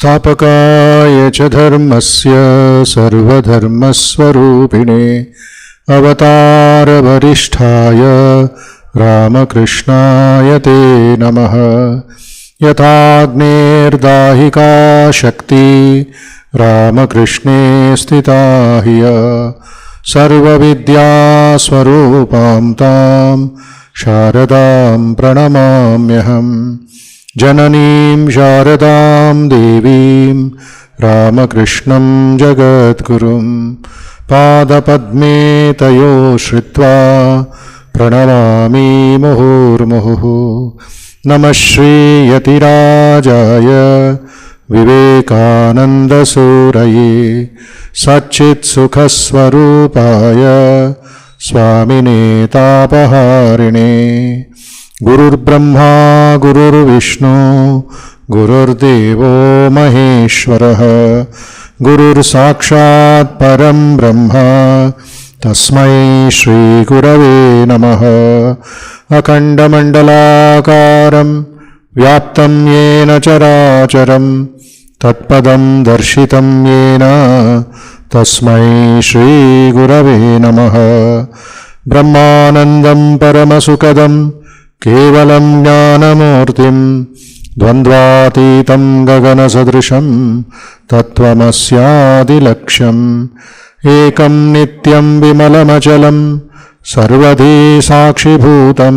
स्थापकाय च धर्मस्य सर्वधर्मस्वरूपिणे अवतारवरिष्ठाय रामकृष्णाय ते नमः। यथाग्नेर्दाहिका शक्ति रामकृष्णे स्थिता ह्य सर्वविद्यास्वरूपां तां शारदां प्रणमाम्यहम्। जननीं शारदां देवीं रामकृष्णं जगद्गुरुं पादपद्मे तयो श्रित्वा प्रणमामि मुहुर्मुहुः। नमः श्रीयतिराजाय विवेकानन्दसूरये सच्चित्सुखस्वरूपाय स्वामिने तापहारिणे। गुरुर्ब्रह्मा गुरुर्विष्णु गुरुर्देवो महेश्वरः गुरुर्साक्षात् परं ब्रह्म तस्मै श्रीगुरवे नमः। अखण्डमण्डलाकारं व्याप्तं येन चराचरं तत्पदं दर्शितं येन तस्मै श्रीगुरवे नमः। ब्रह्मानन्दं परमसुखदं केवलं ज्ञानमूर्तिं द्वन्द्वातीतं गगनसदृशं तत्त्वमस्यादिलक्ष्यम्। एकं नित्यं विमलमचलं सर्वधी साक्षिभूतं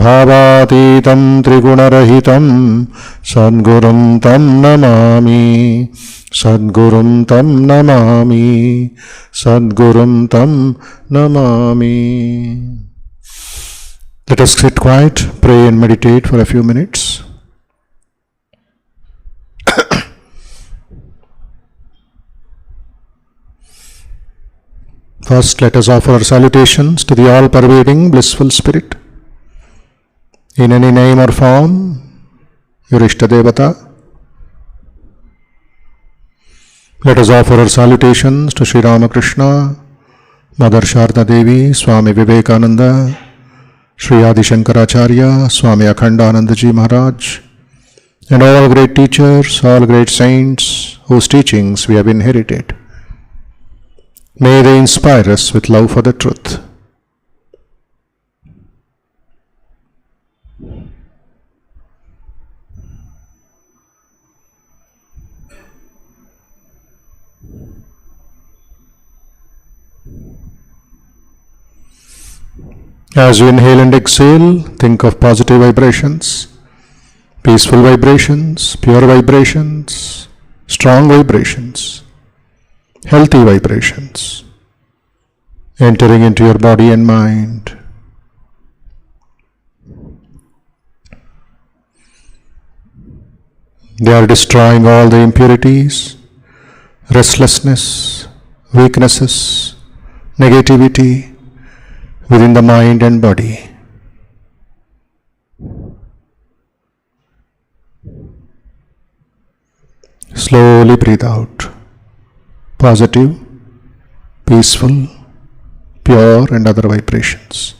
भावातीतं त्रिगुणरहितं सद्गुरुं तं नमामि सद्गुरुं तं नमामि सद्गुरुं तं Namami. Let us sit quiet, pray and meditate for a few minutes. First, let us offer our salutations to the all-pervading blissful spirit. In any name or form, your Ishtadevata. Let us offer our salutations to Sri Ramakrishna, Mother Sharda Devi, Swami Vivekananda, Sri Adi Shankaracharya, Swami Akhandananda Ji Maharaj, and all great teachers, all great saints whose teachings we have inherited. May they inspire us with love for the truth. As you inhale and exhale, think of positive vibrations, peaceful vibrations, pure vibrations, strong vibrations, healthy vibrations, entering into your body and mind. They are destroying all the impurities, restlessness, weaknesses, negativity within the mind and body. Slowly breathe out. Positive, peaceful, pure and other vibrations.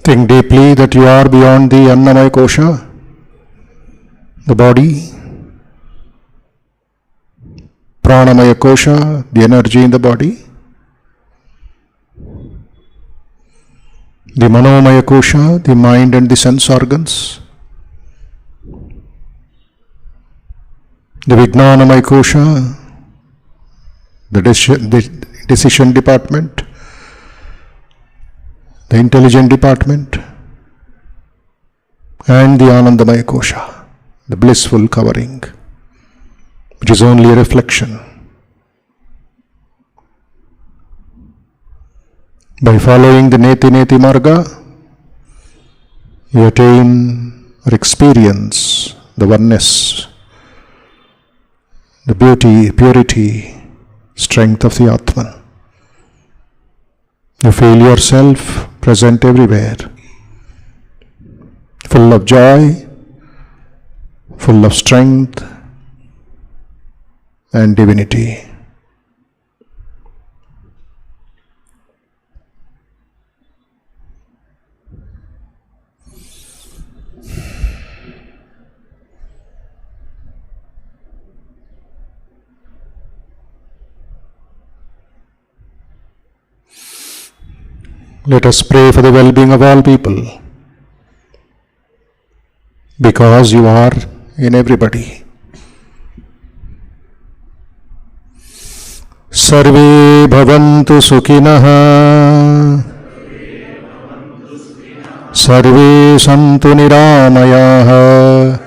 Think deeply that you are beyond the Annamaya Kosha, the body, Pranamaya Kosha, the energy in the body, the Manomaya Kosha, the mind and the sense organs, the Vijnanamaya Kosha, the decision department, the intelligent department, and the Anandamaya Kosha, the blissful covering, which is only a reflection. By following the Neti Neti Marga, you attain or experience the oneness, the beauty, purity, strength of the Atman. You feel yourself present everywhere, full of joy, full of strength and divinity. Let us pray for the well-being of all people, because you are in everybody. Sarve bhavantu sukhinah, sarve santu niramayah,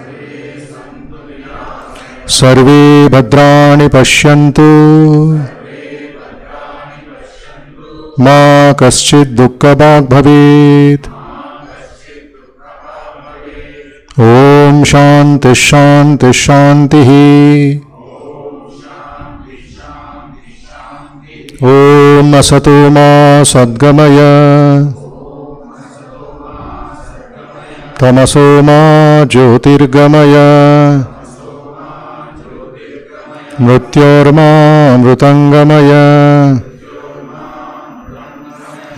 sarve bhadrani pashyantu, Ma kaschid dukkha bhag bhavet. Om shanti shanti shanti. Om asato ma sadgamaya. Tamaso ma jyotirgamaya. Mrityorma amrutangamaya.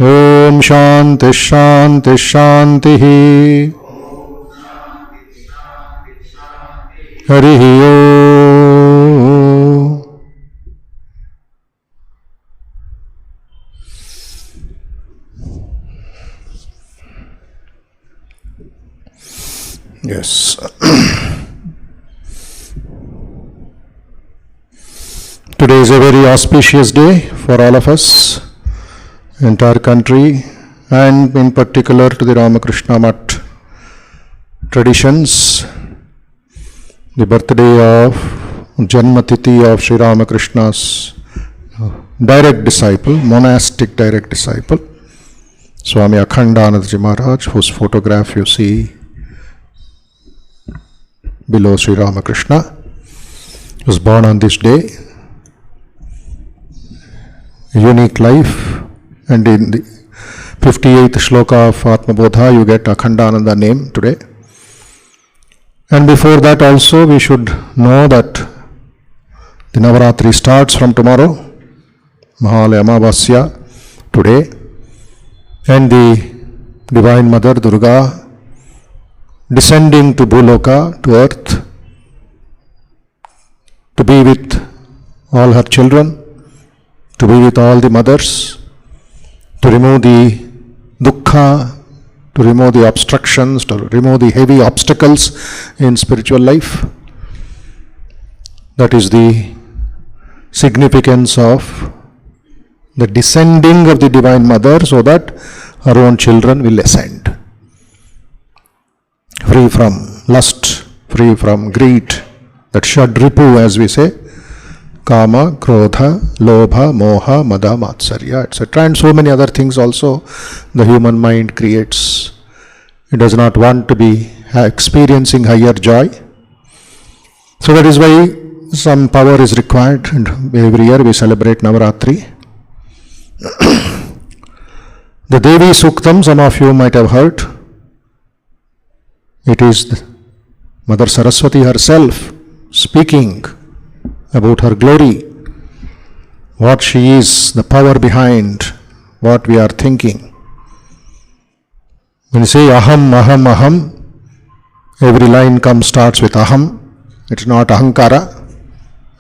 Om shanti shanti shanti. Harihi Om. Yes. Today is a very auspicious day for all of us, entire country, and in particular to the Ramakrishna Math traditions. The birthday of Janmatiti of Sri Ramakrishna's direct disciple, monastic direct disciple, Swami Akhandananda Maharaj, whose photograph you see below Sri Ramakrishna, was born on this day. Unique life, and in the 58th shloka of Atma Bodha you get Akhandananda name today. And before that also we should know that the Navaratri starts from tomorrow, Mahalaya Amavasya today, and the Divine Mother Durga descending to Bhuloka, to earth, to be with all her children, to be with all the mothers, to remove the dukkha, to remove the obstructions, to remove the heavy obstacles in spiritual life. That is the significance of the descending of the Divine Mother, so that her own children will ascend. Free from lust, free from greed, that Shadripu as we say, Kama, Krodha, Lobha, Moha, Mada, Matsarya, etc. And so many other things also the human mind creates. It does not want to be experiencing higher joy. So that is why some power is required, and every year we celebrate Navaratri. The Devi Suktam, some of you might have heard. It is Mother Saraswati herself speaking about her glory, what she is, the power behind what we are thinking. When you say aham, aham, aham, every line starts with aham. It's not ahankara.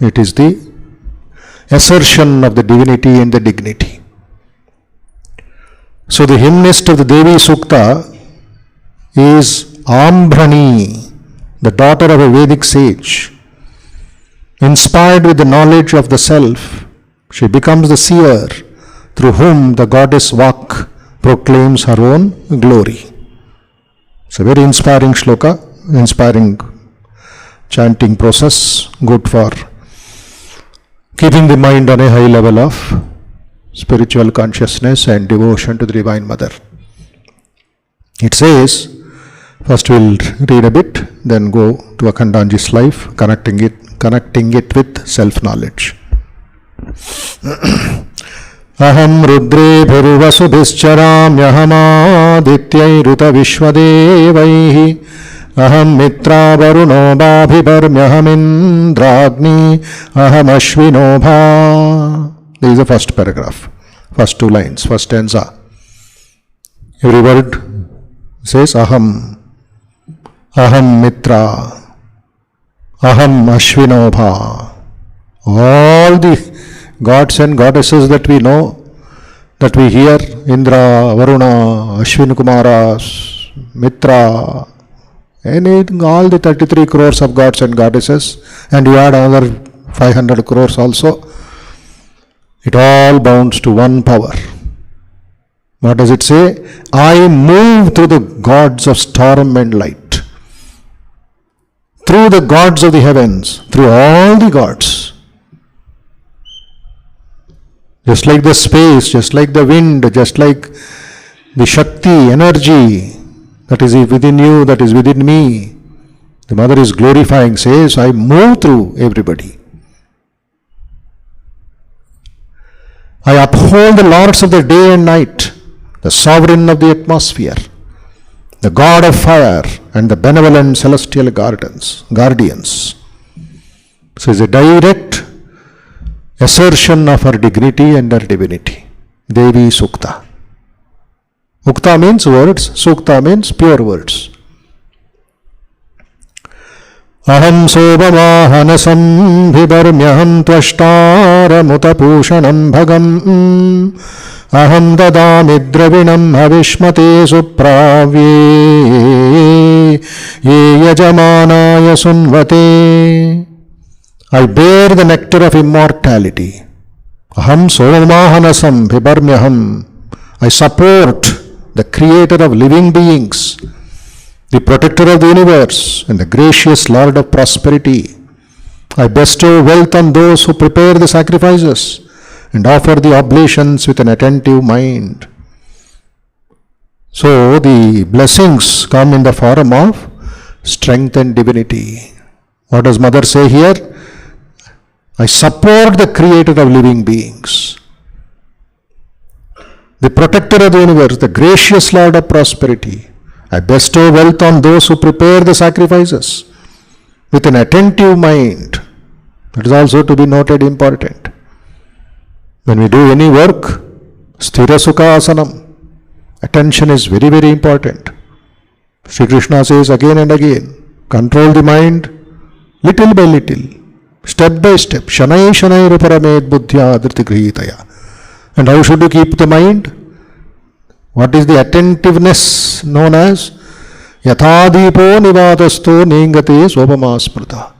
It is the assertion of the divinity and the dignity. So the hymnist of the Devi Sukta is Ambrani, the daughter of a Vedic sage. Inspired with the knowledge of the self, she becomes the seer through whom the goddess Vak proclaims her own glory. It's a very inspiring shloka, inspiring chanting process, good for keeping the mind on a high level of spiritual consciousness and devotion to the Divine Mother. It says, first we'll read a bit, then go to Akhandanji's life, connecting it with self-knowledge. Aham rudre bhurvasubhischaramyahamaadityairuta vishwadevaihi aham mitra varuno bhabhibarmyahamindragni aham ashvinobha. This is the first paragraph, first two lines, first stanza. Every word says aham, aham mitra, aham ashvinobha. All the gods and goddesses that we know, that we hear, Indra, Varuna, Ashwin Kumaras, Mitra, anything, all the 33 crores of gods and goddesses, and you add another 500 crores also, it all bounds to one power. What does it say? I move through the gods of storm and light, through the gods of the heavens, through all the gods. Just like the space, just like the wind, just like the Shakti, energy that is within you, that is within me. The Mother is glorifying, says, I move through everybody. I uphold the lords of the day and night, the sovereign of the atmosphere, the God of fire, and the benevolent celestial guardians. So it's a direct assertion of her dignity and her divinity. Devi Sukta. Ukta means words, Sukta means pure words. Aham sobamahanasam bhibarmyaham tvashtaramutapushanam bhagam aham dadamidravinam havishmate supravye ye yajamanaya sunvate. I bear the nectar of immortality. Aham somamahanasam bhibarmyaham. I support the creator of living beings, the protector of the universe, and the gracious Lord of prosperity. I bestow wealth on those who prepare the sacrifices and offer the oblations with an attentive mind. So the blessings come in the form of strength and divinity. What does Mother say here? I support the creator of living beings, the protector of the universe, the gracious Lord of prosperity. I bestow wealth on those who prepare the sacrifices with an attentive mind. That is also to be noted important. When we do any work, sthira sukha asanam, attention is very, very important. Sri Krishna says again and again, control the mind little by little, step by step, shanai shanai ruparamed buddhya dhritigritaya. And how should you keep the mind? What is the attentiveness known as? Yathadipo nivadasto ningate sopamasprita.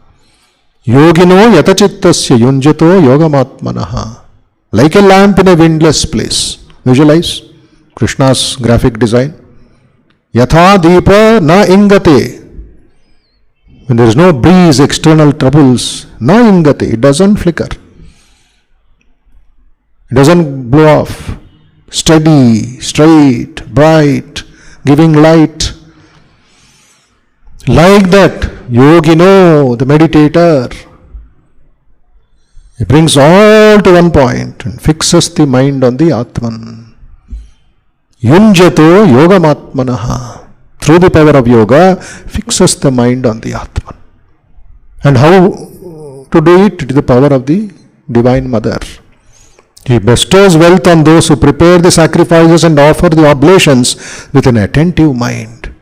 Yogino yatachittasya yunjato yogamatmanaha. Like a lamp in a windless place. Visualize Krishna's graphic design. Yathadipa na ingate. When there is no breeze, external troubles, na ingate, it doesn't flicker. It doesn't blow off. Steady, straight, bright, giving light. Like that, Yogino, the meditator, he brings all to one point and fixes the mind on the Atman. Yunjato yogamatmanaha. Through the power of yoga, fixes the mind on the Atman. And how to do it? It is the power of the Divine Mother. He bestows wealth on those who prepare the sacrifices and offer the oblations with an attentive mind.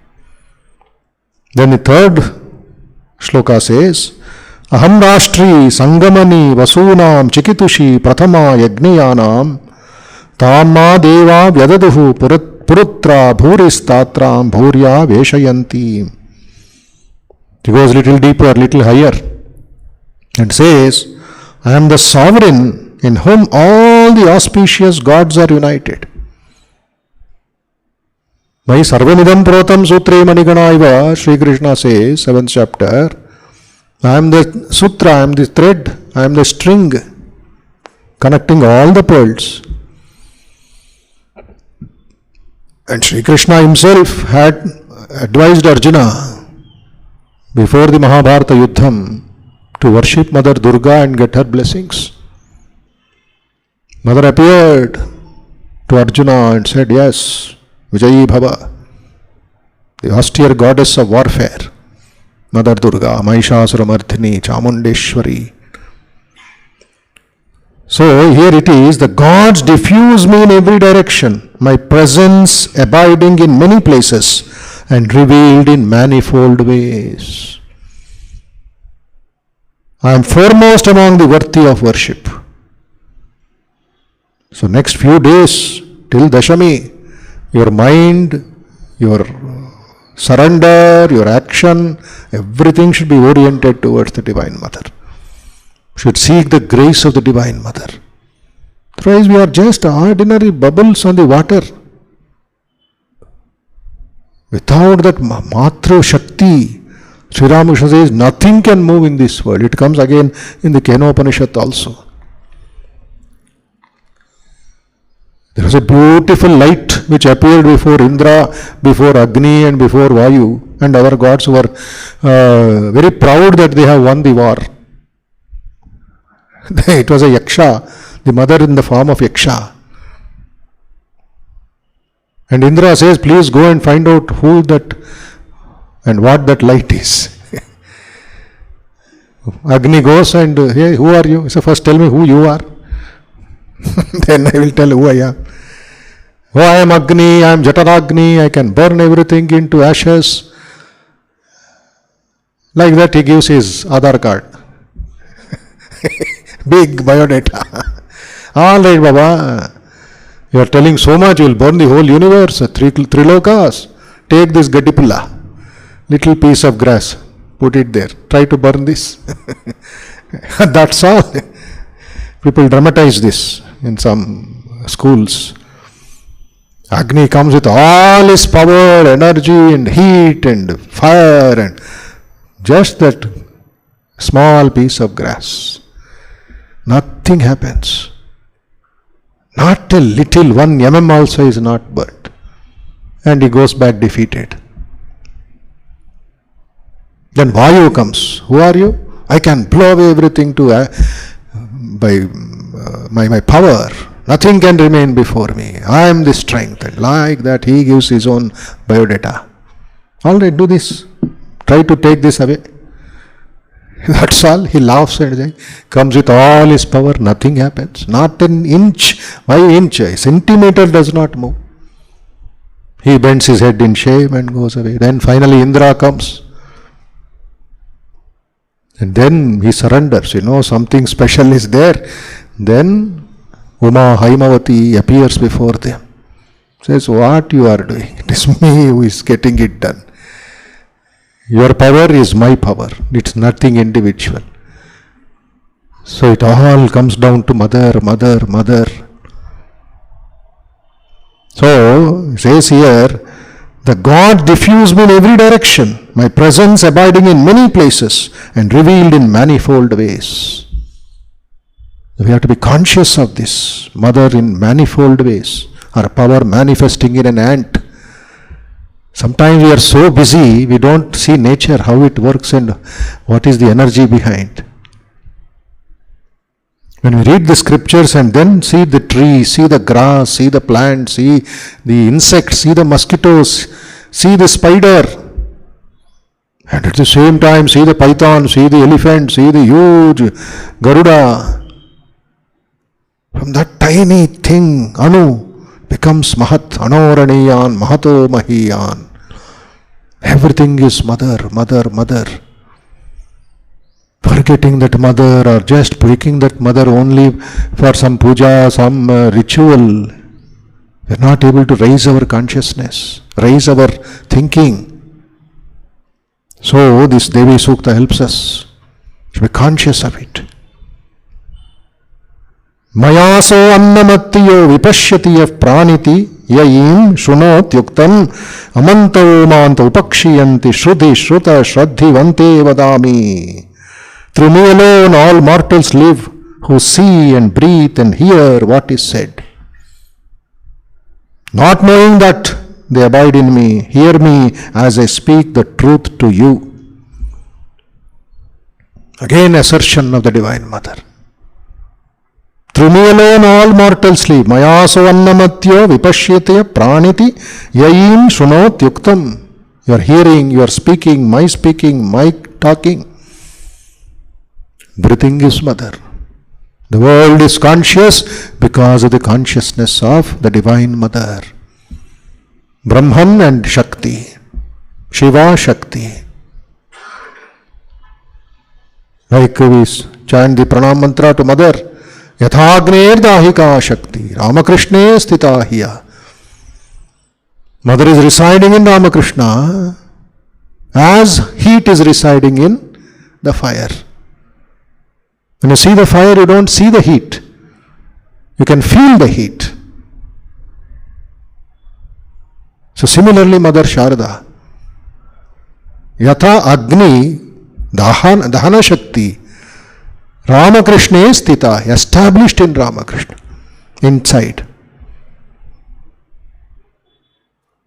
Then the third shloka says, Aham Rashtri Sangamani Vasunam Chikitushi Prathama Yagniyanam Tamma Deva Vyadaduhu Purutra Bhuristatram Bhurya Veshayanti. He goes little deeper, little higher and says, I am the sovereign in whom all the auspicious gods are united. By Sarvamidam Protam Sutre Maniganaiva, Sri Krishna says, 7th chapter, I am the sutra, I am the thread, I am the string connecting all the pearls. And Sri Krishna himself had advised Arjuna before the Mahabharata Yuddham to worship Mother Durga and get her blessings. Mother appeared to Arjuna and said, yes, Vijayi Bhava, the austere goddess of warfare, Mother Durga, Mahishasuramardhini, Chamundeshwari. So here it is, the gods diffuse me in every direction, my presence abiding in many places and revealed in manifold ways. I am foremost among the worthy of worship. So next few days till Dashami, your mind, your surrender, your action, everything should be oriented towards the Divine Mother. Should seek the grace of the Divine Mother. Otherwise we are just ordinary bubbles on the water. Without that Matra Shakti, Sri Ramakrishna says nothing can move in this world. It comes again in the Kenopanishad also. There was a beautiful light which appeared before Indra, before Agni and before Vayu, and our gods were very proud that they have won the war. It was a Yaksha, the mother in the form of Yaksha. And Indra says, please go and find out who that and what that light is. Agni goes and, hey, who are you? So first tell me who you are. Then I will tell who I am. Oh, I am Agni, I am Jataragni, I can burn everything into ashes. Like that he gives his Aadhaar card. Big biodata. All right, Baba. You are telling so much, you will burn the whole universe, three lokas. Take this Gadipula, little piece of grass, put it there. Try to burn this. That's all. People dramatize this in some schools. Agni comes with all his power, energy and heat and fire and just that small piece of grass. Nothing happens. Not a little, 1 mm also is not burnt. And he goes back defeated. Then Vayu comes. Who are you? I can blow away everything by my power. Nothing can remain before me. I am the strength. And like that he gives his own biodata. All right, do this. Try to take this away. That's all. He laughs and comes with all his power. Nothing happens. Not an inch. Why inch? A centimeter does not move. He bends his head in shame and goes away. Then finally Indra comes. And then he surrenders. Something special is there. Then Uma Haimavati appears before them. Says, what you are doing? It is me who is getting it done. Your power is my power. It's nothing individual. So it all comes down to mother, mother, mother. So, it says here, the God diffused me in every direction, my presence abiding in many places and revealed in manifold ways. We have to be conscious of this. Mother in manifold ways. Her power manifesting in an ant. Sometimes we are so busy, we don't see nature, how it works and what is the energy behind. When we read the scriptures and then see the tree, see the grass, see the plant, see the insects, see the mosquitoes, see the spider, and at the same time see the python, see the elephant, see the huge Garuda. From that tiny thing, Anu becomes Mahat, Anoraniyan, Mahato Mahiyan. Everything is mother, mother, mother. Forgetting that mother or just breaking that mother only for some puja, some ritual. We are not able to raise our consciousness, raise our thinking. So this Devi Sukta helps us to be conscious of it. Mayaso annamatiyo vipashyati praniti yaim shunot yuktam amanto manta upakshiyanti shruti shruta shraddhi vante vadami. Through me alone all mortals live who see and breathe and hear what is said. Not knowing that they abide in me, hear me as I speak the truth to you. Again assertion of the Divine Mother. Through me alone all mortals live. Mayaso annamatyo vipashyate praniti yaim shunot yuktam. You are hearing, you are speaking, my talking. Breathing is mother. The world is conscious because of the consciousness of the Divine Mother. Brahman and Shakti. Shiva Shakti. Like we chant the pranam mantra to Mother. Yathagner dahika Shakti. Ramakrishna sthita hiya. Mother is residing in Ramakrishna as heat is residing in the fire. When you see the fire, you don't see the heat. You can feel the heat. So similarly, Mother Sharda, Yatha Agni Dahana Shakti, Ramakrishna Sthita, established in Ramakrishna, inside.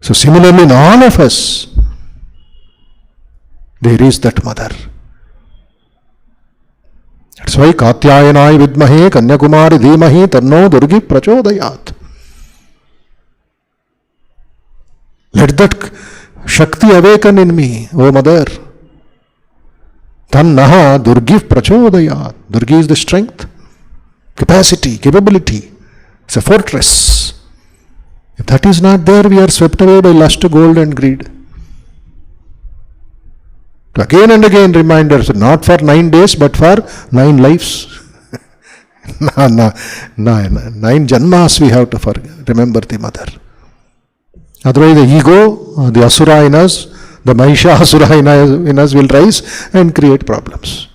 So similarly, in all of us, there is that Mother. That's why Katyayanai Vidmahe Kanyakumari Dhimahi Tanno Durgi Prachodayat. Let that Shakti awaken in me, O Mother. Tannaha Durgi Prachodayat. Durgi is the strength, capacity, capability. It's a fortress. If that is not there, we are swept away by lust, gold and greed. To again and again reminders, not for 9 days, but for 9 lives. 9 janmas we have to remember the Mother. Otherwise the ego, the asura in us, the Mahisha asura in us will rise and create problems.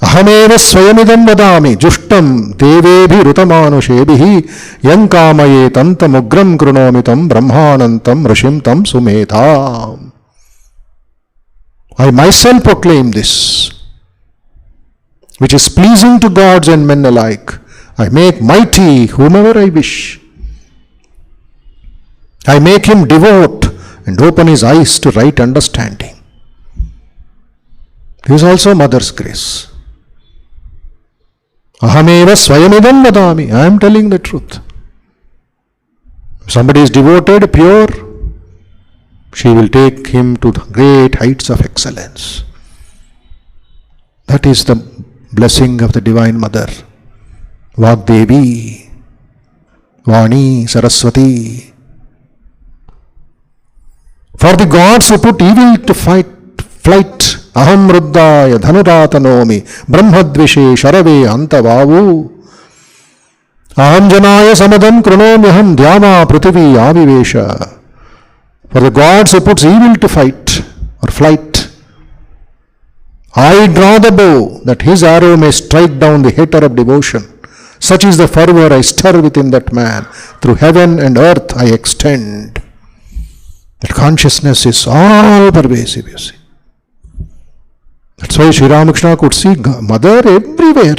Ahameva swayamidam vadami jushtam devebhi rutamanushebhi yankamaye tantam ugram krunomitam brahmanantam rishimtam sumedham. I myself proclaim this, which is pleasing to gods and men alike. I make mighty whomever I wish. I make him devote and open his eyes to right understanding. This is also Mother's grace. Ahameva swayamidam vadami. I am telling the truth. If somebody is devoted, pure, she will take him to the great heights of excellence. That is the blessing of the Divine Mother. Vagdevi, Vani, Saraswati. For the gods who put evil to flight, aham ruddaya dhanuratanomi brahmadvishe sharave antavavu aham janaya samadam krunomyaham dhyama prithvi avivesha. For the gods who puts evil to fight or flight, I draw the bow that his arrow may strike down the hater of devotion. Such is the fervor I stir within that man. Through heaven and earth I extend. That consciousness is all pervasive, you see. That's why Sri Ramakrishna could see Mother everywhere.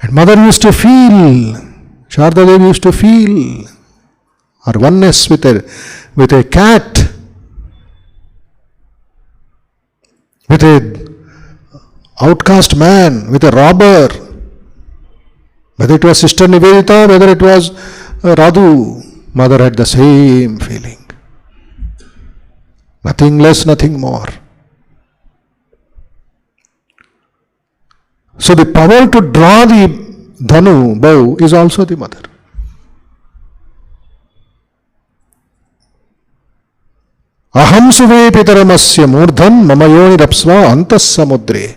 And Mother used to feel, Sharda Devi used to feel her oneness with a cat, with an outcast man, with a robber. Whether it was Sister Nivedita, whether it was Radhu, Mother had the same feeling. Nothing less, nothing more. So the power to draw the dhanu, bow, is also the mother. Aham suve pitaramasya murdhan mamayoni rapsva antas samudre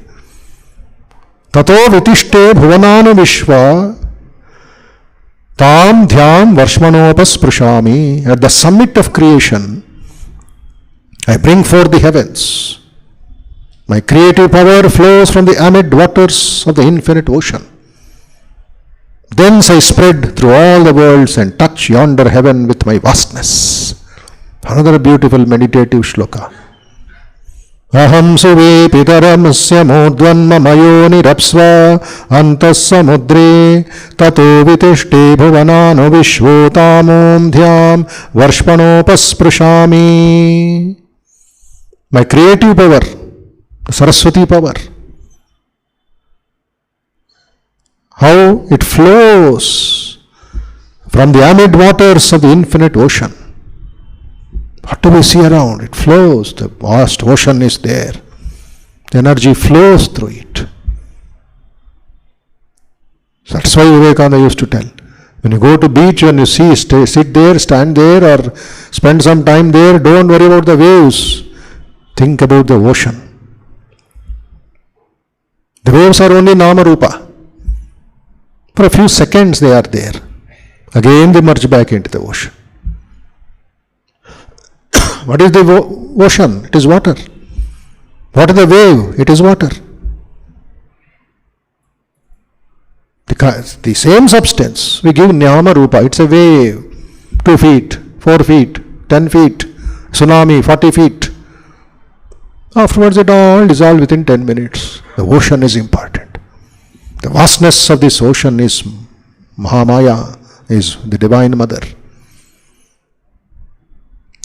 tato vitishte bhuvananu vishva tam dhyam varshmanopas prashami. At the summit of creation, I bring forth the heavens. My creative power flows from the amid waters of the infinite ocean. Thence I spread through all the worlds and touch yonder heaven with my vastness. Another beautiful meditative shloka. Aham suve pitaramasya murdhvan mamayoni rapsva antas samudre tato vitishte bhuvanano vishvotamom dhyam varshmanopas. My creative power, Saraswati power, how it flows from the amid waters of the infinite ocean. What do we see around? It flows. The vast ocean is there. The energy flows through it. That's why Vivekananda used to tell. When you go to beach and you see, sit there, stand there, or spend some time there, don't worry about the waves. Think about the ocean. The waves are only Nama Rupa. For a few seconds they are there. Again they merge back into the ocean. What is the ocean? It is water. What is the wave? It is water. The same substance, we give Nama Rupa. It's a wave. 2 feet, 4 feet, 10 feet, tsunami, 40 feet. Afterwards it all dissolves within 10 minutes. The ocean is important. The vastness of this ocean is Mahamaya, is the Divine Mother.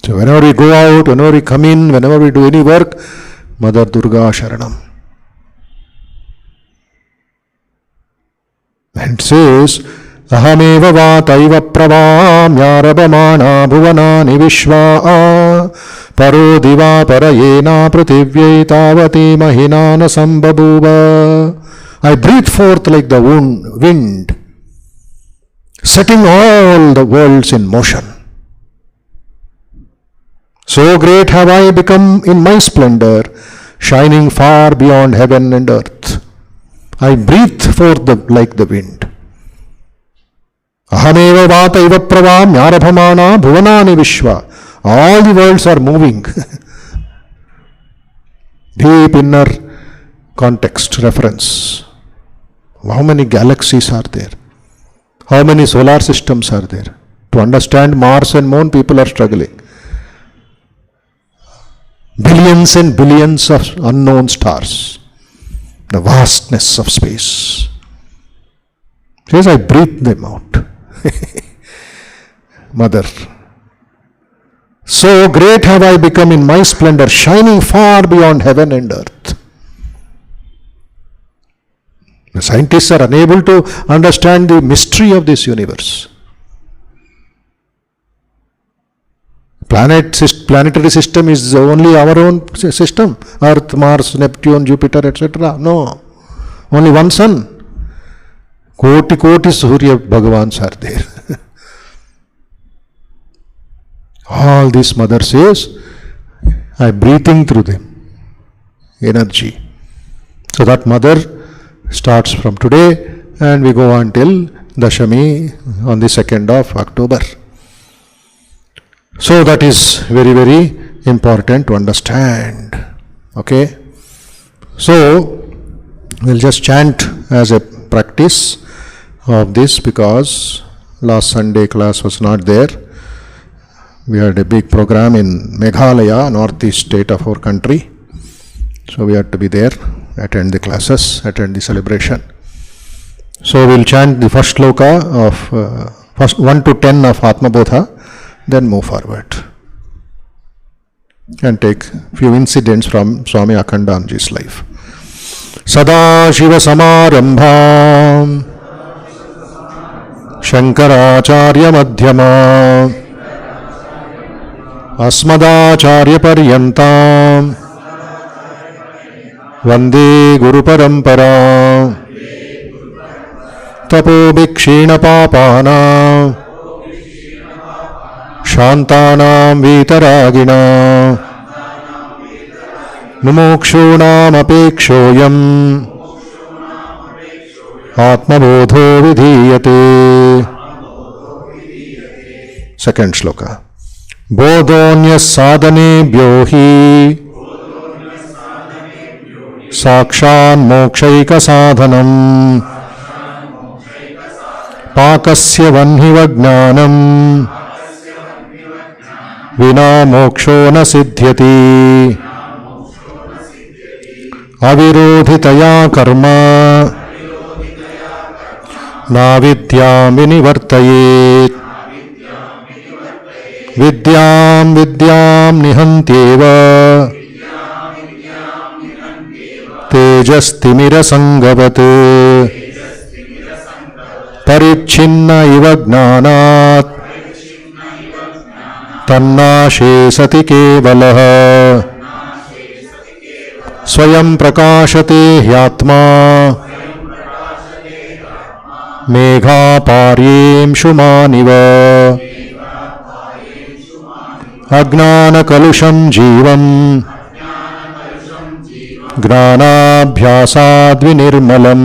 So whenever we go out, whenever we come in, whenever we do any work, Mother Durga Sharanam. And it says, Ahameva vataiva pravamyarabhamana bhuvanani vishva paro diva parayena prativyai tavati mahinana sambabhuva. I breathe forth like the wind, setting all the worlds in motion. So great have I become in my splendor, shining far beyond heaven and earth. I breathe forth like the wind. Ahameva vataiva pravamyarabhamana bhuvanani vishva. All the worlds are moving. Deep inner context, reference. How many galaxies are there? How many solar systems are there? To understand Mars and Moon, people are struggling. Billions and billions of unknown stars. The vastness of space. He says, I breathe them out. Mother. So great have I become in my splendor, shining far beyond heaven and earth. The scientists are unable to understand the mystery of this universe. Planetary system is only our own system. Earth, Mars, Neptune, Jupiter, etc. No. Only one sun. Koti Surya Bhagavans are there. All this Mother says, I am breathing through them. Energy. So that Mother starts from today and we go on till Dashami on the 2nd of October. So that is very, very important to understand. Okay? So, we'll just chant as a practice of this because last Sunday class was not there. We had a big program in Meghalaya, northeast state of our country. So we had to be there, attend the classes, attend the celebration. So we'll chant the first shloka of first 1 to 10 of Atma Bodha, then move forward. And take few incidents from Swami Akhandananda's life. Sada Shiva Samarambha Shankaracharya Madhyama Asmadacharya Paryantam Vande Guru Parampara. Tapobi kshina papana Shantanam vitaragina Mumukshunam apekshoyam Atmabodho vidhiyate. Second shloka. Bodhonyas sadhanebhyo hi sakshan mokshaika sadhanam pakasya vanhiva jnanam vina moksho na siddhyati avirodhitaya karma na vidyam vinivartayet vidyam vidyam nihantyeva tejastimira sangavat parichinna iva jnanat tannashe sati kevalah swayam prakashate hyatma megha paryem shumaniva agnana kalusham jivam gnanabhyasad vinirmalam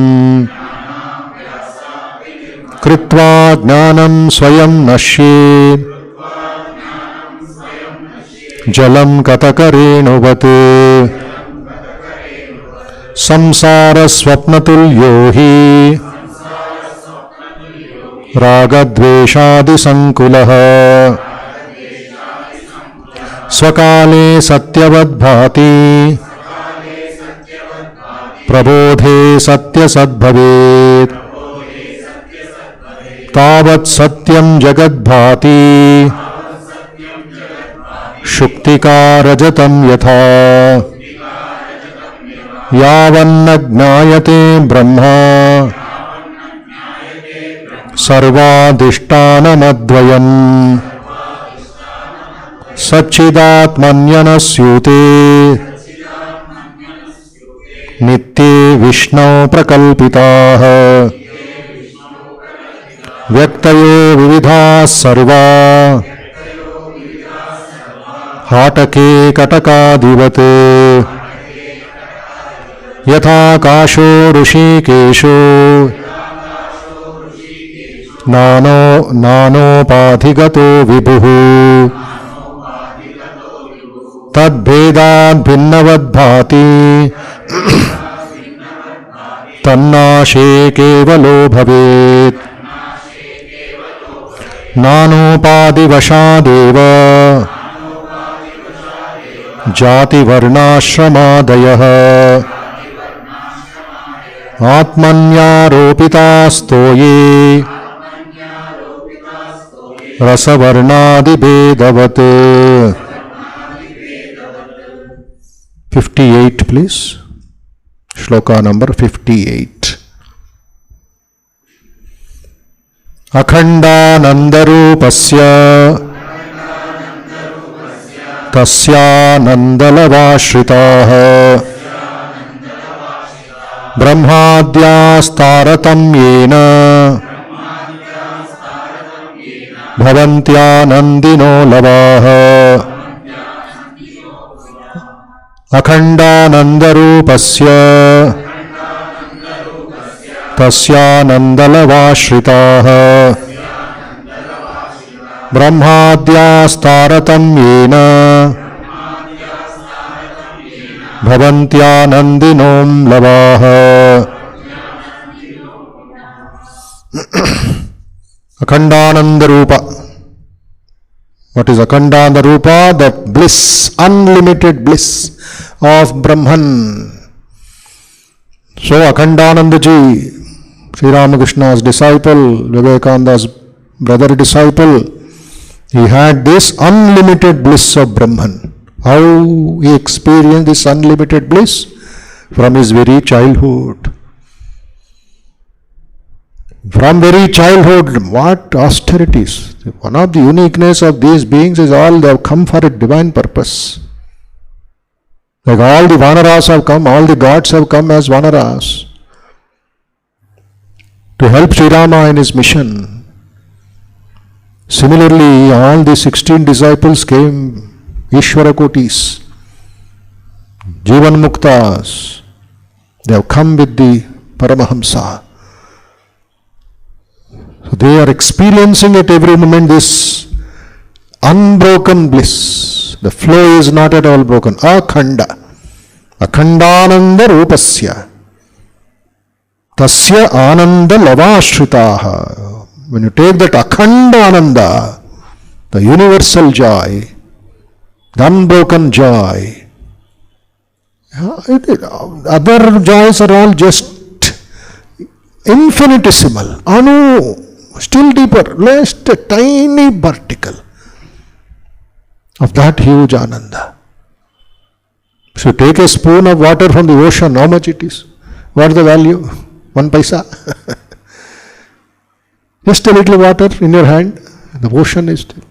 kritva gnanam swayam nashyet jalam katakarenuvat samsara swapnatulyo hi ragadveshadi sankulah swakale satyavadbhati prabodhe satyasadbhavet tavat satyam jagadbhati shuktika rajatam yatha yavanna jnayate brahma sarvadishthanamadvayam Satchidatmanyanasyute Nitye Vishnu prakalpitaah Vyaktayo vividhah sarva Hatake katakadivat Yatha kasho rishikesho Nanopadhigato vibhuh Tadbhedan bhinnavadbhati Tannashe kevalo bhavet Nanopadivashadeva Jati varnashramadayah Atmanyaropitastoye Rasavarnadibhedavat 58 please. Shloka number 58. Akhandanandarupasya tasya nandalavashritah brahmadhyastaratamyena bhavantyanandino lavah Akhandanandarupasya tasyanandalavashritah brahmadhyastaratamyena bhavantyanandinom lavah. Akhandanandarupa. What is Akhandandarupa? The bliss, unlimited bliss of Brahman. So Akhandanandaji, Sri Ramakrishna's disciple, Vivekananda's brother disciple, he had this unlimited bliss of Brahman. How he experienced this unlimited bliss? From his very childhood. From very childhood, what austerities. One of the uniqueness of these beings is all they have come for a divine purpose. Like all the Vanaras have come, all the gods have come as Vanaras. to help Sri Rama in his mission. Similarly, all the 16 disciples came Ishvara Kotis, Jivan Muktas. They have come with the Paramahamsa. So they are experiencing at every moment this unbroken bliss. The flow is not at all broken. Akhanda. Akhandananda Rupasya. Tasya Ananda Lavashritaha. When you take that Akhandananda, the universal joy, the unbroken joy, other joys are all just infinitesimal, anu, still deeper, just a tiny particle of that huge Ananda. So take a spoon of water from the ocean, how much it is? What is the value? 1 paisa. Just a little water in your hand, the ocean is still.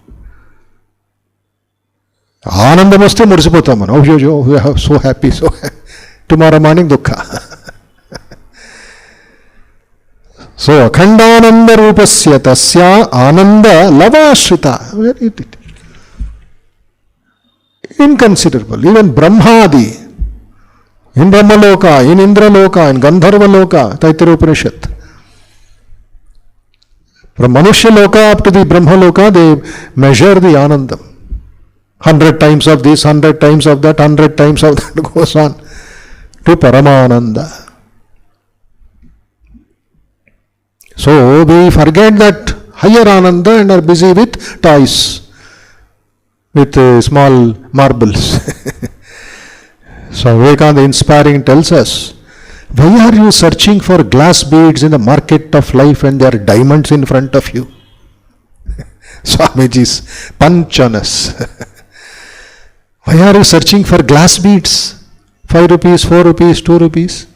Anandamaste murisipotam man. Oh, we are so happy, so happy. Tomorrow morning dukkha. So Akhandananda Rupasya Tasya Ananda Lavashrita. Inconsiderable. Even Brahmadi, in Brahmaloka, in Indraloka, in Gandharvaloka, Taittiriya Upanishad. From Manushya Loka up to the Brahmaloka, they measure the Anandam. 100 times of this, 100 times of that, 100 times of that, goes on to Paramananda. So we forget that higher Ananda and are busy with toys, with small marbles. So Vivekananda inspiring tells us, why are you searching for glass beads in the market of life when there are diamonds in front of you? Swamiji's panchanas. Why are you searching for glass beads? 5 rupees, 4 rupees, 2 rupees.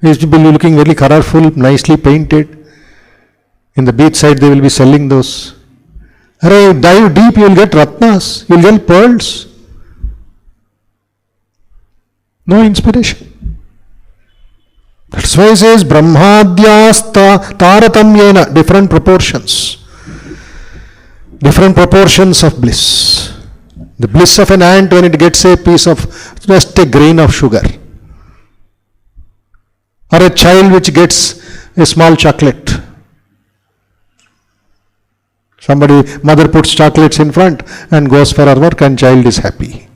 It will be looking very colorful, nicely painted. In the beach side they will be selling those. Dive deep, you will get ratnas, you will get pearls. No inspiration. That's why he says Brahmadyas Taratamyena, different proportions. Different proportions of bliss. The bliss of an ant when it gets a piece of, just a grain of sugar. Or a child which gets a small chocolate. Mother puts chocolates in front and goes for her work and child is happy.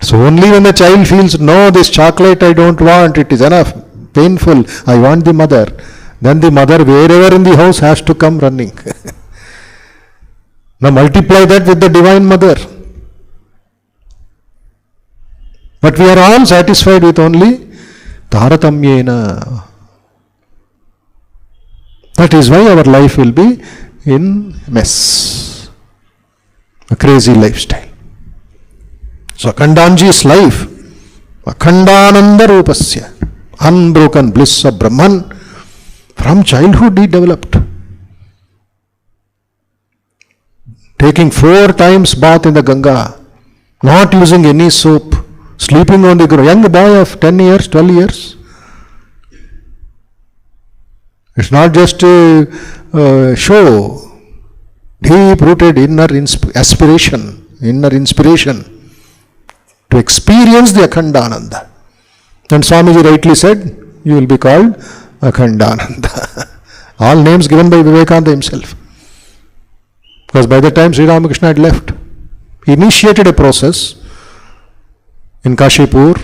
So only when the child feels, no, this chocolate I don't want, it is enough, painful, I want the mother. Then the mother wherever in the house has to come running. Now multiply that with the Divine Mother. But we are all satisfied with only Taratamyena. That is why our life will be in mess. A crazy lifestyle. So Akhandanji's life, Akhandananda Rupasya, unbroken bliss of Brahman, from childhood he developed. Taking 4 times bath in the Ganga, not using any soap, sleeping on the ground. Young boy of 10 years, 12 years. It's not just a show. Deep-rooted inner aspiration, inner inspiration to experience the Akhandananda. And Swamiji rightly said, you will be called Akhandananda. All names given by Vivekananda himself. Because by the time Sri Ramakrishna had left, he initiated a process in Kashipur,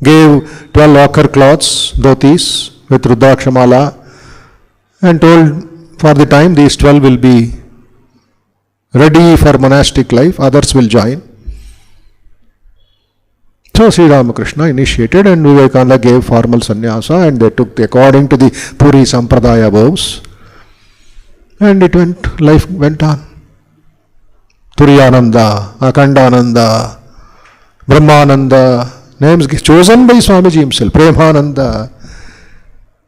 gave 12 ochre cloths, dhotis with Rudrakshamala, and told for the time these 12 will be ready for monastic life, others will join. So Sri Ramakrishna initiated and Vivekananda gave formal sannyasa and they took according to the Puri Sampradaya vows. And life went on. Turiyananda, Akhandananda, Brahmananda, names chosen by Swamiji himself, Premananda,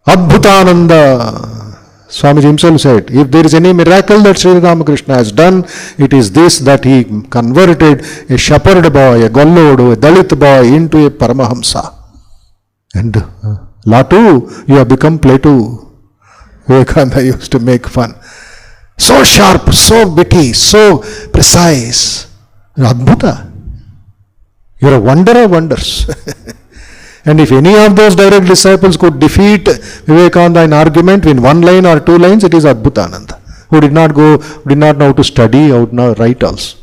Adbhutananda. Swamiji himself said, if there is any miracle that Sri Ramakrishna has done, it is this, that he converted a shepherd boy, a Gollodu, a Dalit boy into a Paramahamsa. And Latu, you have become Plato. Vivekananda used to make fun. So sharp, so witty, so precise. Adbhuta. You're a wonder of wonders. And if any of those direct disciples could defeat Vivekananda in argument in one line or two lines, it is Adbhutananda, who did not know how to study, how to write also.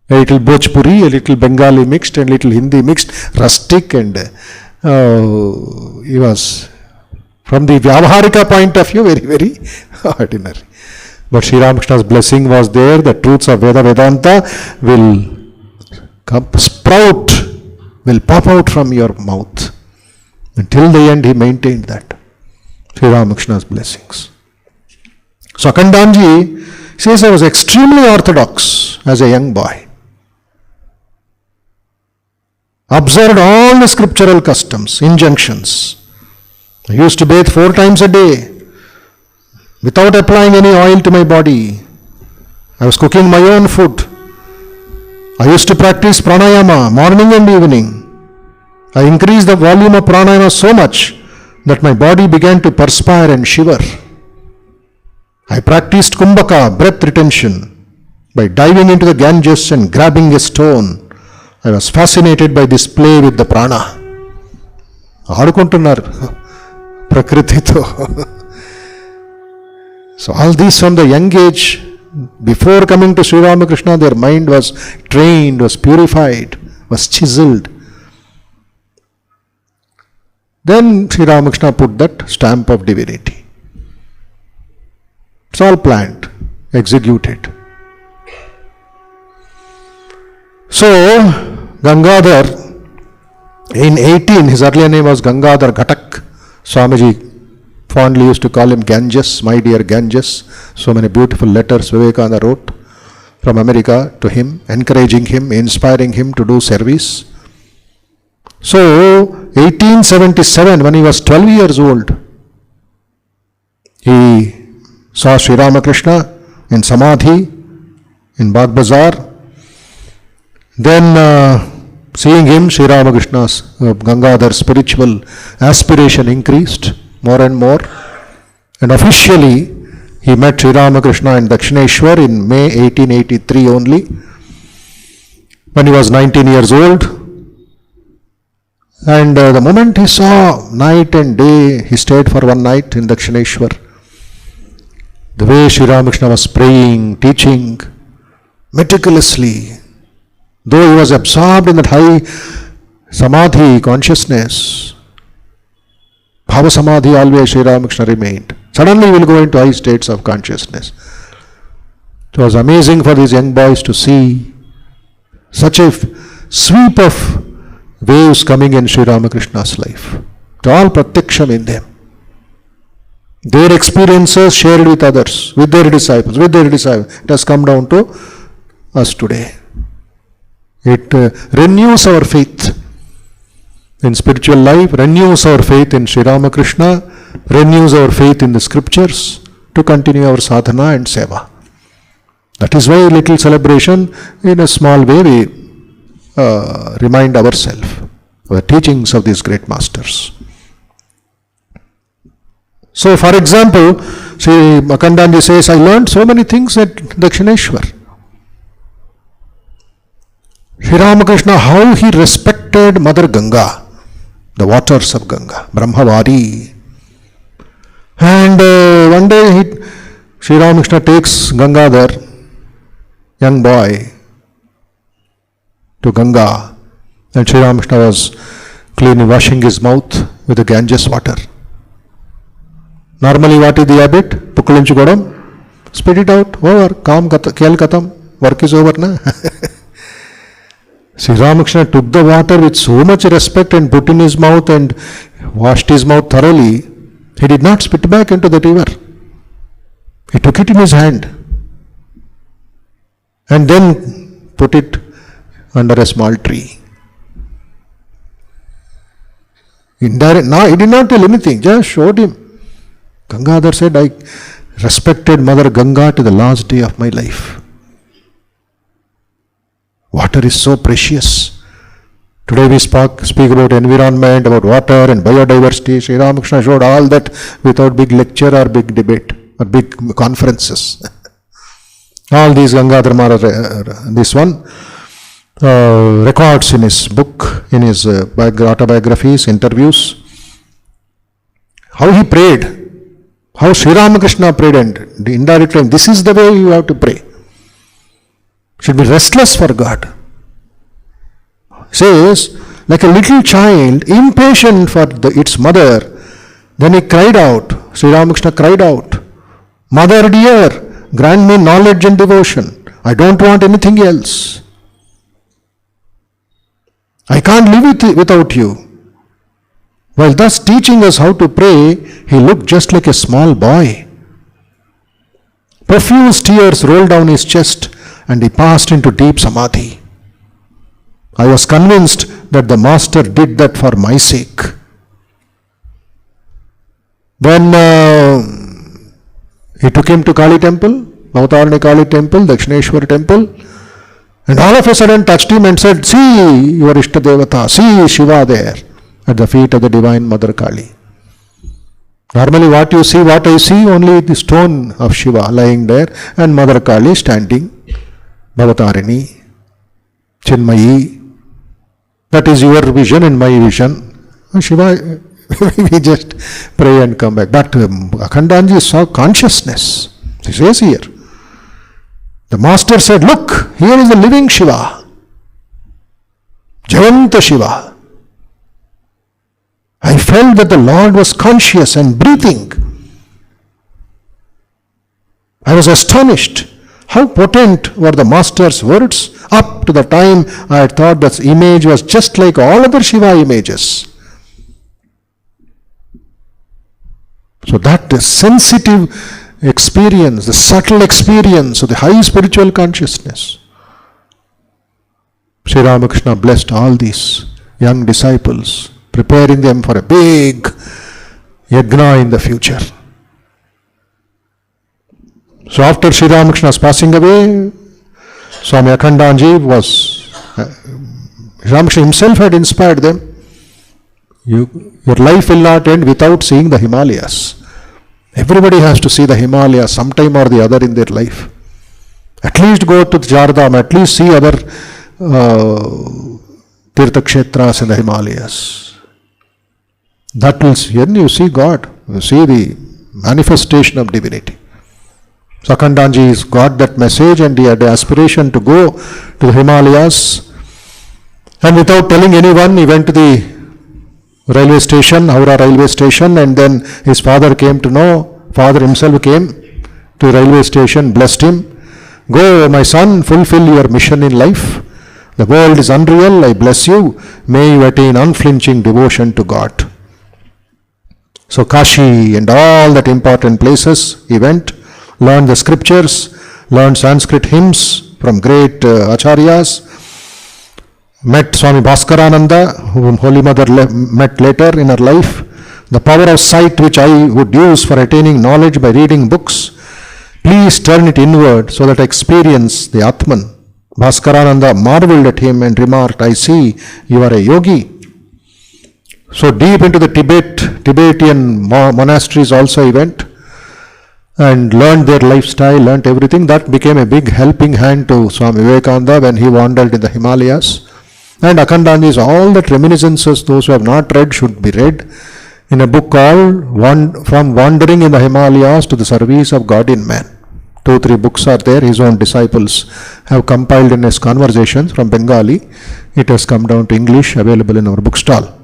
A little Bhojpuri, a little Bengali mixed, and a little Hindi mixed, rustic, and he was, from the Vyavaharika point of view, very, very ordinary. But Sri Ramakrishna's blessing was there. The truths of Veda Vedanta will sprout, will pop out from your mouth. Until the end, he maintained that. Sri Ramakrishna's blessings. So Akhandanji says, I was extremely orthodox as a young boy. Observed all the scriptural customs, injunctions. I used to bathe 4 times a day without applying any oil to my body. I was cooking my own food. I used to practice pranayama morning and evening. I increased the volume of pranayama so much that my body began to perspire and shiver. I practiced kumbhaka, breath retention, by diving into the Ganges and grabbing a stone. I was fascinated by this play with the prana. Aadukuntunnaru Prakritito. So all these from the young age, before coming to Sri Ramakrishna, their mind was trained, was purified, was chiseled. Then Sri Ramakrishna put that stamp of divinity. It's all planned, executed. So, Gangadhar, in 18, his earlier name was Gangadhar Ghatak. Swamiji fondly used to call him Ganges, my dear Ganges. So many beautiful letters Vivekananda wrote from America to him, encouraging him, inspiring him to do service. So, 1877, when he was 12 years old, he saw Sri Ramakrishna in Samadhi, in Bagh Bazar. Then, seeing him, Sri Ramakrishna's, Gangadhar's spiritual aspiration increased more and more. And officially, he met Sri Ramakrishna in Dakshineshwar in May 1883 only, when he was 19 years old. And the moment he saw night and day, he stayed for one night in Dakshineshwar. The way Sri Ramakrishna was praying, teaching, meticulously, though he was absorbed in that high samadhi consciousness, bhava samadhi always Sri Ramakrishna remained. Suddenly he will go into high states of consciousness. It was amazing for these young boys to see such a sweep of waves coming in Sri Ramakrishna's life. It's all pratyaksham in them. Their experiences shared with others, with their disciples. It has come down to us today. It renews our faith in spiritual life, renews our faith in Sri Ramakrishna, renews our faith in the scriptures to continue our sadhana and seva. That is why a little celebration, in a small way, we remind ourselves of the teachings of these great masters. So, for example, Sri Akhandananda says, I learned so many things at Dakshineshwar. Sri Ramakrishna, how he respected Mother Ganga, the waters of Ganga, Brahmavari. And one day Sri Ramakrishna takes Gangadhar, young boy, to Ganga, and Sri Ramakrishna was clearly washing his mouth with the Ganges water. Normally what is the habit? Pukulinchukodam, spit it out, over, kam kel katam, work is over na. Sri Ramakrishna took the water with so much respect and put in his mouth and washed his mouth thoroughly. He did not spit back into the river. He took it in his hand and then put it under a small tree. Now he did not tell anything, just showed him. Gangadhar said, I respected Mother Ganga to the last day of my life. Water is so precious Today we speak about environment, about water and biodiversity. Sri Ramakrishna showed all that without big lecture or big debate or big conferences. All these Gangadhar Maharaj, this one, records in his book, in his autobiographies, interviews, how he prayed, how Sri Ramakrishna prayed, and indirectly, this is the way you have to pray. Should be restless for God. Says, like a little child, impatient for its mother, then he cried out, Sri Ramakrishna cried out, Mother dear, grant me knowledge and devotion. I don't want anything else. I can't live without you. While thus teaching us how to pray, he looked just like a small boy. Profuse tears rolled down his chest and he passed into deep samadhi. I was convinced that the master did that for my sake. Then he took him to Kali temple, Navaratri Kali temple, Dakshineshwar temple, and all of a sudden touched him and said, see your Ishta Devata, see Shiva there at the feet of the Divine Mother Kali. Normally what I see, only the stone of Shiva lying there and Mother Kali standing, Bhavatarini, Chinmayi. That is your vision and my vision. Shiva, we just pray and come back. But Akhandananda saw consciousness. He says here, the master said, look, here is the living Shiva, Javanta Shiva. I felt that the Lord was conscious and breathing. I was astonished. How potent were the master's words? Up to the time I had thought that image was just like all other Shiva images. So that sensitive experience, the subtle experience of the high spiritual consciousness. Sri Ramakrishna blessed all these young disciples, preparing them for a big yajna in the future. So after Sri Ramakrishna's passing away, Swami Akhandananda Ramakrishna himself had inspired them. Your life will not end without seeing the Himalayas. Everybody has to see the Himalayas sometime or the other in their life. At least go to Jardham, at least see other Tirtha Kshetras in the Himalayas. That will, when you see God, you see the manifestation of divinity. So Akhandananda got that message and he had the aspiration to go to the Himalayas. And without telling anyone, he went to the railway station, Howrah railway station, and then his father came to know. Father himself came to the railway station, blessed him. Go, my son, fulfill your mission in life. The world is unreal, I bless you. May you attain unflinching devotion to God. So Kashi and all that important places he went, learned the scriptures, learned Sanskrit hymns from great acharyas, met Swami Bhaskarananda, whom Holy Mother met later in her life. The power of sight which I would use for attaining knowledge by reading books, please turn it inward so that I experience the Atman. Bhaskarananda marveled at him and remarked, I see you are a yogi. So deep into the Tibetan monasteries also he went and learned their lifestyle, learned everything. That became a big helping hand to Swami Vivekananda when he wandered in the Himalayas. And Akhandananda's all that reminiscences, those who have not read should be read, in a book called From Wandering in the Himalayas to the Service of God in Man. 2-3 books are there. His own disciples have compiled in his conversations from Bengali. It has come down to English, available in our bookstall.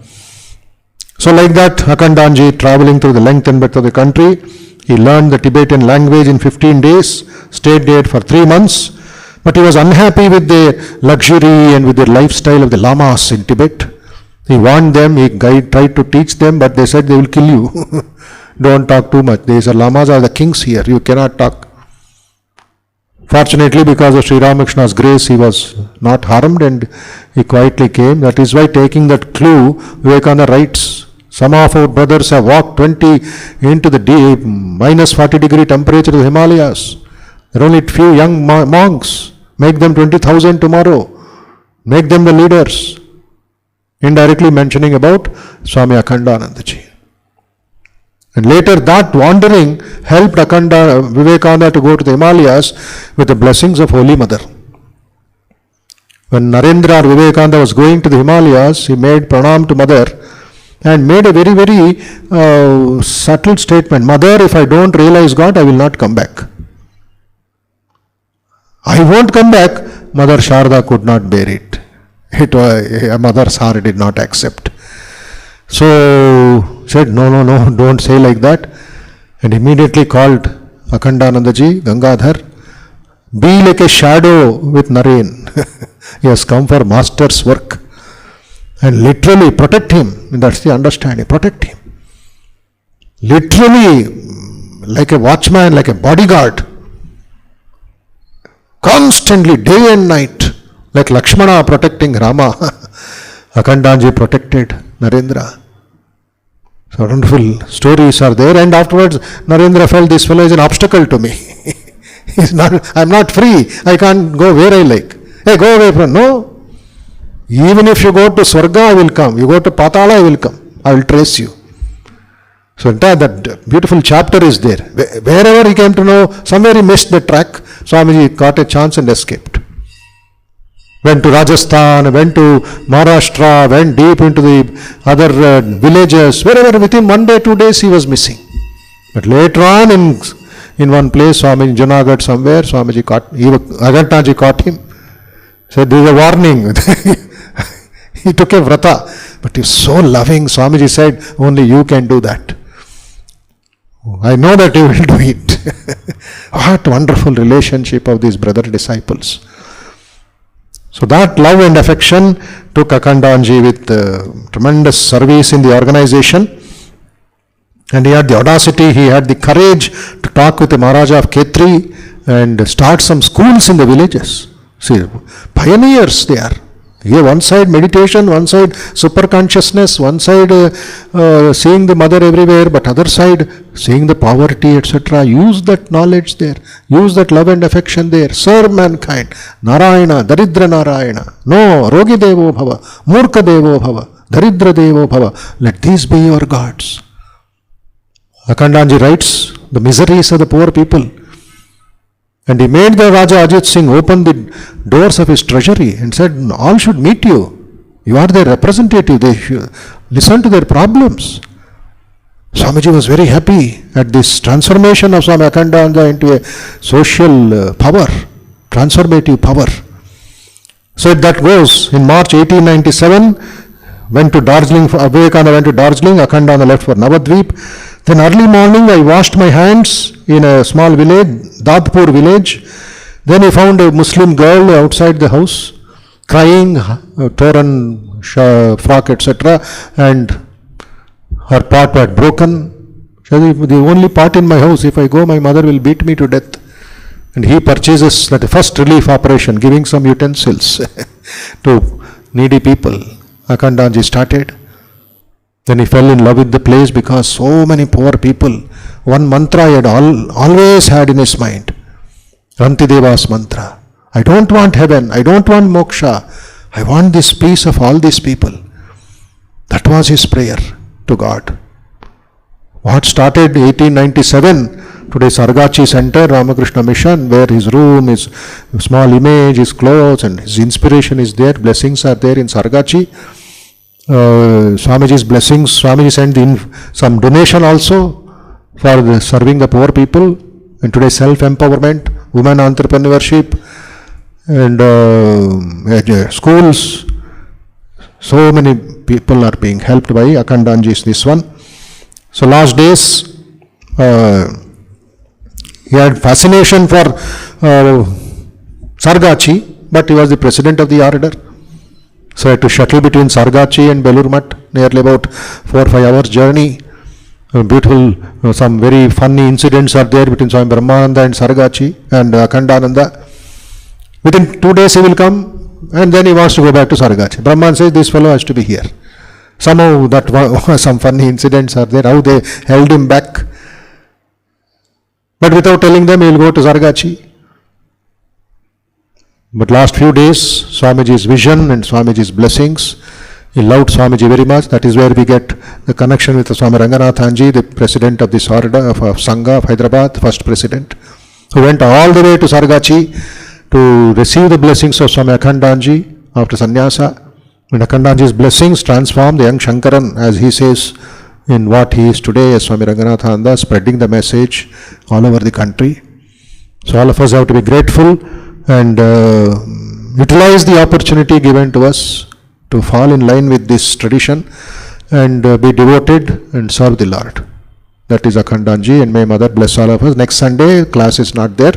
So like that, Akhandananda, traveling through the length and breadth of the country, he learned the Tibetan language in 15 days, stayed there for 3 months, but he was unhappy with the luxury and with the lifestyle of the lamas in Tibet. He warned them, he tried to teach them, but they said they will kill you. Don't talk too much. These lamas are the kings here, you cannot talk. Fortunately, because of Sri Ramakrishna's grace, he was not harmed and he quietly came. That is why, taking that clue, Vivekananda writes, some of our brothers have walked 20 into the minus 40 degree temperature of the Himalayas. There are only a few young monks. Make them 20,000 tomorrow. Make them the leaders. indirectly mentioning about Swami Akhandananda ji. And later that wandering helped Vivekananda to go to the Himalayas with the blessings of Holy Mother. When Narendra or Vivekananda was going to the Himalayas, he made pranam to Mother and made a very, very subtle statement. Mother, if I don't realize God, I will not come back. I won't come back. Mother Sharda could not bear it. Mother's heart did not accept. So said, no, don't say like that. And immediately called Akhandananda ji, Gangadhar, be like a shadow with Naren. He has come for master's work. And literally protect him. That's the understanding. Protect him. Literally, like a watchman, like a bodyguard. Constantly, day and night, like Lakshmana protecting Rama. Akhandanji protected Narendra. So wonderful stories are there. And afterwards, Narendra felt this fellow is an obstacle to me. I'm not free. I can't go where I like. Hey, go away from. No. Even if you go to Swarga, I will come. You go to Patala, I will come. I will trace you. So that beautiful chapter is there. Wherever he came to know, somewhere he missed the track. Swamiji got a chance and escaped. Went to Rajasthan, went to Maharashtra, went deep into the other villages. Wherever within 1 day, 2 days he was missing. But later on in one place, Swami in Junagadh somewhere, Swamiji Akhandanji caught him. Said, there is a warning. He took a vrata. But he was so loving. Swamiji said, only you can do that. I know that you will do it. What wonderful relationship of these brother disciples. So that love and affection took Akhandanji with tremendous service in the organization. And he had the audacity, he had the courage to talk with the Maharaja of Khetri and start some schools in the villages. See, pioneers they are. Here one side meditation, one side super consciousness, one side seeing the mother everywhere, but other side seeing the poverty, etc. Use that knowledge there. Use that love and affection there. Serve mankind. Narayana, Daridra Narayana. No, Rogi Devo Bhava, Murka Devo Bhava, Daridra Devo Bhava. Let these be your gods. Akhandanji writes the miseries of the poor people. And he made the Raja Ajit Singh open the doors of his treasury and said, all should meet you. You are their representative. They should listen to their problems. Swamiji was very happy at this transformation of Swami Akhandananda into a social power, transformative power. So that goes. In March 1897, went to Darjeeling, Vivekananda went to Darjeeling, Akhandananda left for Navadvip. Then early morning I washed my hands in a small village, Dadpur village. Then he found a Muslim girl outside the house, crying, torn frock, etc. And her part had broken. She said, the only part in my house, if I go, my mother will beat me to death. And he purchases that first relief operation, giving some utensils to needy people. Akhandanji started. Then he fell in love with the place because so many poor people. One mantra he had always had in his mind. Rantideva's mantra. I don't want heaven. I don't want moksha. I want this peace of all these people. That was his prayer to God. What started 1897, today's Sargachi Center, Ramakrishna Mission, where his room, his small image, his clothes and his inspiration is there. Blessings are there in Sargachi. Swamiji's blessings, Swamiji sent in some donation also for serving the poor people, and today self-empowerment, women entrepreneurship, and schools. So many people are being helped by Akhandanji, this one. So last days, he had fascination for Sargachi, but he was the president of the order. So I had to shuttle between Sargachi and Belur Math, nearly about 4 or 5 hours journey. Beautiful, some very funny incidents are there between Swami Brahmananda and Sargachi and Akhandananda. Within 2 days he will come and then he wants to go back to Sargachi. Brahman says this fellow has to be here. Somehow that some funny incidents are there, how they held him back. But without telling them he will go to Sargachi. But last few days, Swamiji's vision and Swamiji's blessings, He loved Swamiji very much. That is where we get the connection with Swami Ranganathanji, the president of this order of Sangha of Hyderabad, first president, who went all the way to Sargachi to receive the blessings of Swami Akhandanji after sannyasa. And Akhandanji's blessings transformed the young Shankaran, as he says, in what he is today as Swami Ranganathananda, spreading the message all over the country. So all of us have to be grateful and utilize the opportunity given to us to fall in line with this tradition and be devoted and serve the Lord. That is Akhandanji, and may Mother bless all of us. Next Sunday, class is not there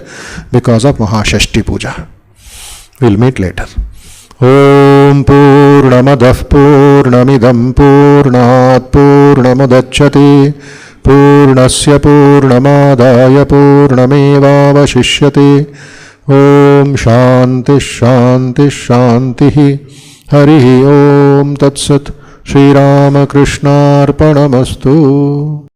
because of Mahashashti Puja. We'll meet later. Om Purnamadah Purnamidam Purnat Purnamudachyate Purnasya Purnamadaya Purnamevavashishyate. Om Shanti Shanti Shanti. Harihi Om Tat Sat. Shri Ramakrishna Arpanamastu.